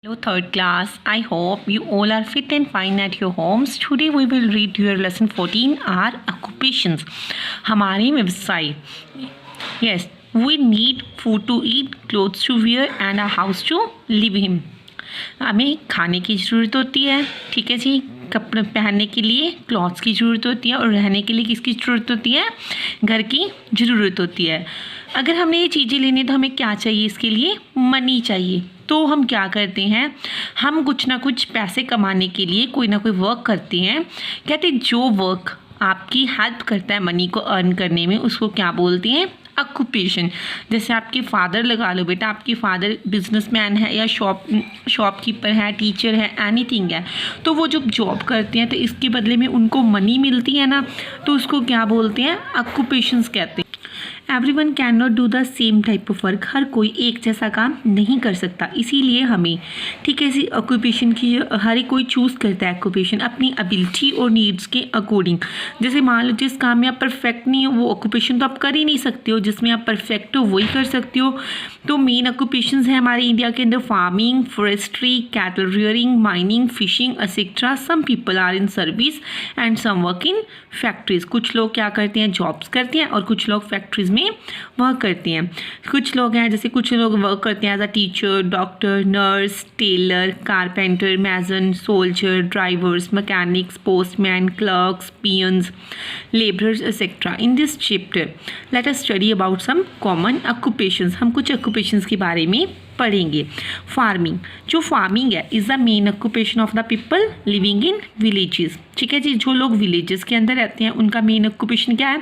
Hello third class, I hope you all are fit and fine at your homes. Today we will read your lesson 14 our occupations. हमारे व्यवसाय. Yes, we need food to eat, clothes to wear and a house to live in. हमें खाने की ज़रूरत होती है, ठीक है जी, कपड़े पहनने के लिए क्लॉथ्स की ज़रूरत होती है और रहने के लिए किसकी ज़रूरत होती है, घर की ज़रूरत होती है. अगर हमने ये चीज़ें लेनी तो हमें क्या चाहिए, इसके लिए मनी चाहिए. तो हम क्या करते हैं, हम कुछ ना कुछ पैसे कमाने के लिए कोई ना कोई वर्क करते हैं. कहते हैं जो वर्क आपकी हेल्प करता है मनी को अर्न करने में, उसको क्या बोलते हैं, ऑक्यूपेशन. जैसे आपके फादर लगा लो बेटा, आपके फादर बिजनेसमैन है या शॉपकीपर है, टीचर है, एनीथिंग है, तो वो जब जॉब करते हैं तो इसके बदले में उनको मनी मिलती है ना, तो उसको क्या बोलते हैं, ऑक्यूपेशंस कहते हैं. Everyone can not do the same type of work. हर कोई एक जैसा काम नहीं कर सकता, इसीलिए हमें, ठीक है, इसी ऑक्यूपेशन की हर एक कोई चूज़ करता है ऑक्यूपेशन अपनी एबिलिटी और नीड्स के अकॉर्डिंग. जैसे मान लो जिस काम में आप परफेक्ट नहीं हो वो ऑक्यूपेशन तो आप कर ही नहीं सकते हो, जिसमें आप परफेक्ट हो वही कर सकते हो. तो मेन ऑक्यूपेशंस हैं हमारे इंडिया के अंदर farming, forestry, cattle rearing, mining, fishing etcetera. Some people are in service and some work in factories. कुछ लोग क्या करते हैं, जॉब्स करते हैं और कुछ लोग फैक्ट्रीज में वर्क करते हैं. कुछ लोग हैं, जैसे कुछ लोग वर्क करते हैं as a teacher, doctor, nurse, tailor, carpenter, mason, soldier, drivers, mechanics, postman, clerks, peons, labourers etcetera. In this chapter let us study about some common occupations. हम कुछ ऑक्यूपेशंस के बारे में पढ़ेंगे. फार्मिंग, जो फार्मिंग है is the main occupation of the people living in villages. ठीक है जी, जो लोग विलेजेस के अंदर रहते हैं उनका मेन ऑक्यूपेशन क्या है,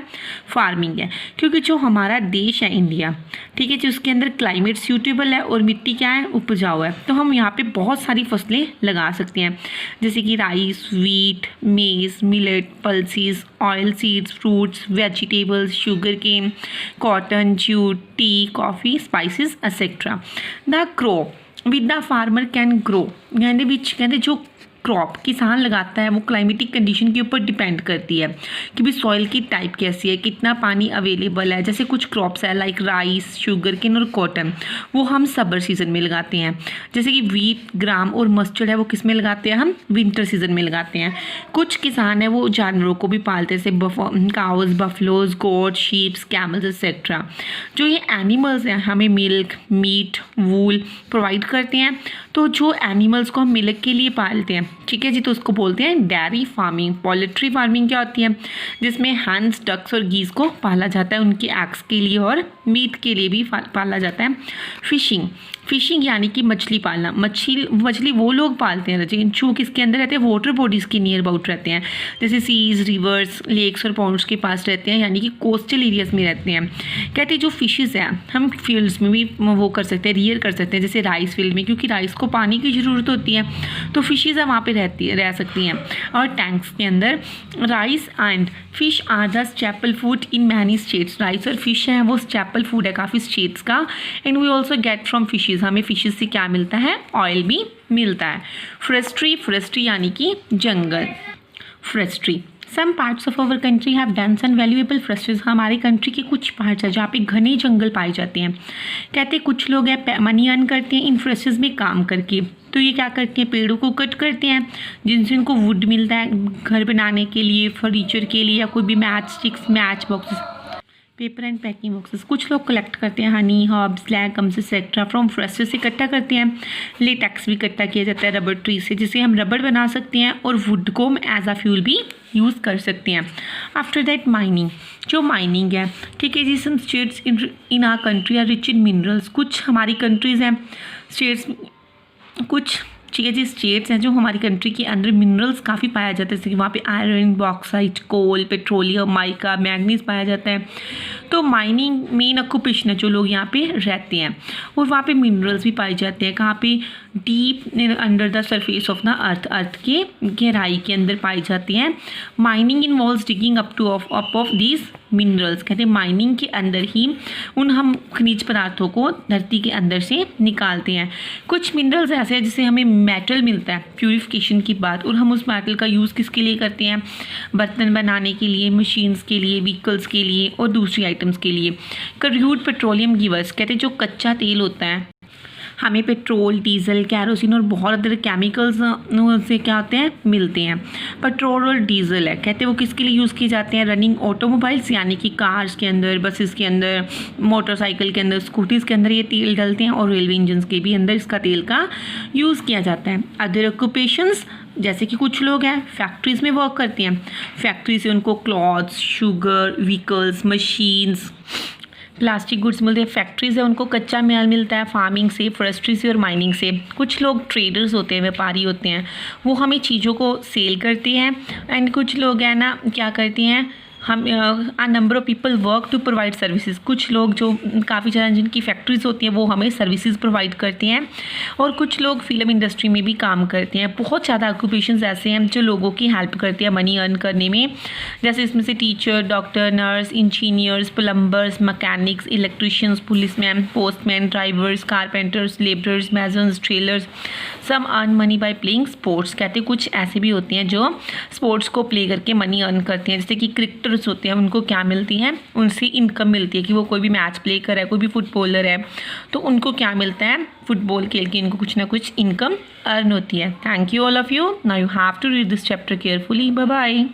फार्मिंग है. क्योंकि जो हमारा देश है इंडिया, ठीक है जी, उसके अंदर क्लाइमेट सूटेबल है और मिट्टी क्या है, उपजाऊ है. तो हम यहाँ पे बहुत सारी फसलें लगा सकते हैं, जैसे कि rice, wheat, maize, millet, pulses, oil seeds, fruits, vegetables, sugar cane, cotton, jute, tea, coffee, spices etcetera. The crop with the farmer can grow, यानी विच कहते जो क्रॉप किसान लगाता है वो क्लाइमेटिक कंडीशन के ऊपर डिपेंड करती है कि भी सॉइल की टाइप कैसी है, कितना पानी अवेलेबल है. जैसे कुछ क्रॉप्स है लाइक राइस, शुगर केन और कॉटन, वो हम समर सीजन में लगाते हैं. जैसे कि वीट, ग्राम और मस्टर्ड है वो किस में लगाते हैं, हम विंटर सीजन में लगाते हैं. कुछ किसान है वो जानवरों को भी पालते हैं, जैसे काउज, बफलोज, गोट, शीप्स, कैमल्स एक्सेट्रा. जो ये एनिमल्स हैं हमें मिल्क, मीट, वूल प्रोवाइड करते हैं. तो जो एनिमल्स को हम मिल्क के लिए पालते हैं, ठीक है जी, तो उसको बोलते हैं डेयरी फार्मिंग. पोल्ट्री फार्मिंग क्या होती है, जिसमें हंस, डक्स और गीज को पाला जाता है उनके एग्स के लिए और मीट के लिए भी पाला जाता है. फिशिंग यानी कि मछली पालना. मछली वो लोग पालते हैं लेकिन जो किसके अंदर रहते हैं, वाटर बॉडीज़ के नियर अबाउट रहते हैं, जैसे सीज, रिवर्स, लेक्स और पॉन्ड्स के पास रहते हैं, यानी कि कोस्टल एरियाज़ में रहते हैं. कहते हैं जो फिशेज़ हैं हम फील्ड्स में भी वो कर सकते हैं, रियर कर सकते हैं, जैसे राइस फील्ड में, क्योंकि राइस को पानी की ज़रूरत होती है, तो फिशेज़ वहाँ पर रह सकती हैं. और टैंक्स के अंदर rice and fish are the staple food in many states. Rice और फिश है वो स्टेपल फूड है काफ़ी स्टेट्स का. And we also get from fishes, हमें फिशेज़ से क्या मिलता है, ऑयल भी मिलता है. फॉरेस्ट्री यानी कि जंगल. Forestry some parts of our country have dense and valuable forests. हमारे कंट्री के कुछ पार्ट्स हैं जहाँ पे घने जंगल पाए जाते हैं. कहते हैं कुछ लोग हैं मनी अर्न करते हैं इन फॉरेस्ट्स में काम करके. तो ये क्या करते हैं, पेड़ों को कट करते हैं जिनसे इनको वुड मिलता है घर बनाने के लिए, फर्नीचर के लिए, या कोई भी match sticks, match boxes, paper and packing boxes. कुछ लोग कलेक्ट करते हैं honey, herbs, legumes etcetera from forest से इकट्ठा करते हैं. लेटेक्स भी इकट्ठा किया जाता है रबर ट्री से, जिससे हम रबर बना सकते हैं और वुड को हम एज अ फ्यूल भी यूज़ कर सकते हैं. आफ्टर दैट माइनिंग, जो माइनिंग है, ठीक है जी, some states in our country are rich in minerals. कुछ हमारी कंट्रीज़ हैं स्टेट्स, कुछ ठीक है जी स्टेट्स हैं जो हमारी कंट्री के अंदर मिनरल्स काफ़ी पाया जाता है, जैसे कि वहाँ पे आयरन, बॉक्साइट, कोल, पेट्रोलियम, माइका, मैग्नीज पाया जाता है. तो माइनिंग मेन ऑक्यूपेशन है जो लोग यहाँ पे रहते हैं. और वहाँ पे मिनरल्स भी पाए जाते हैं, कहाँ पे, deep under the surface of the earth के गहराई के अंदर पाई जाती हैं. Mining involves digging up of these minerals. कहते हैं माइनिंग के अंदर ही हम खनिज पदार्थों को धरती के अंदर से निकालते हैं. कुछ मिनरल्स ऐसे हैं जिससे हमें मेटल मिलता है प्यूरिफिकेशन की बात, और हम उस मेटल का यूज़ किसके लिए करते हैं, बर्तन बनाने के लिए, मशीन्स के लिए, व्हीकल्स के लिए और दूसरी आइटम्स के लिए. क्रूड पेट्रोलियम गिवर्स, कहते हैं जो कच्चा तेल होता है हमें पेट्रोल, डीजल, कैरोसिन और बहुत अदर केमिकल्स से क्या होते हैं, मिलते हैं। पेट्रोल और डीजल है, कहते हैं वो किसके लिए यूज़ किए जाते हैं, रनिंग ऑटोमोबाइल्स यानी कि कार्स के अंदर, बसेस के अंदर, मोटरसाइकिल के अंदर, स्कूटीज़ के अंदर ये तेल डलते हैं, और रेलवे इंजन के भी अंदर इसका तेल का यूज़ किया जाता है। अदर ऑक्यूपेशंस, जैसे कि कुछ लोग हैं फैक्ट्रीज़ में वर्क करते हैं, फैक्ट्री से उनको clothes, sugar, vehicles, machines, plastic goods मिलते हैं। फैक्ट्रीज़ है उनको कच्चा माल मिलता है फार्मिंग से, फॉरेस्ट्री से और माइनिंग से। कुछ लोग ट्रेडर्स होते हैं, व्यापारी होते हैं, वो हमें चीज़ों को सेल करते हैं। एंड कुछ लोग हैं ना क्या करते हैं, हम number of people work to provide services. कुछ लोग जो काफ़ी ज़्यादा जिनकी फैक्ट्रीज होती हैं वो हमें सर्विसेज प्रोवाइड करते हैं। और कुछ लोग फिल्म इंडस्ट्री में भी काम करते हैं। बहुत ज़्यादा ऑक्यूपेशंस ऐसे हैं जो लोगों की हेल्प करते हैं मनी अर्न करने में, जैसे इसमें से teacher, doctor, nurse, engineers, plumbers, mechanics, electricians, policeman, postman, drivers, carpenters, labourers, masons, trailers. Some earn money by playing sports, कहते हैं कुछ ऐसे भी होते हैं जो स्पोर्ट्स को प्ले करके मनी अर्न करते हैं। जैसे कि क्रिकेटर्स होते हैं, उनको क्या मिलती है, उनसे इनकम मिलती है कि वो कोई भी मैच प्ले कर रहा है, कोई भी फुटबॉलर है तो उनको क्या मिलता है, फुटबॉल खेल के इनको कुछ ना कुछ इनकम अर्न होती है। Thank you all of you. Now you have to read this chapter carefully. Bye bye.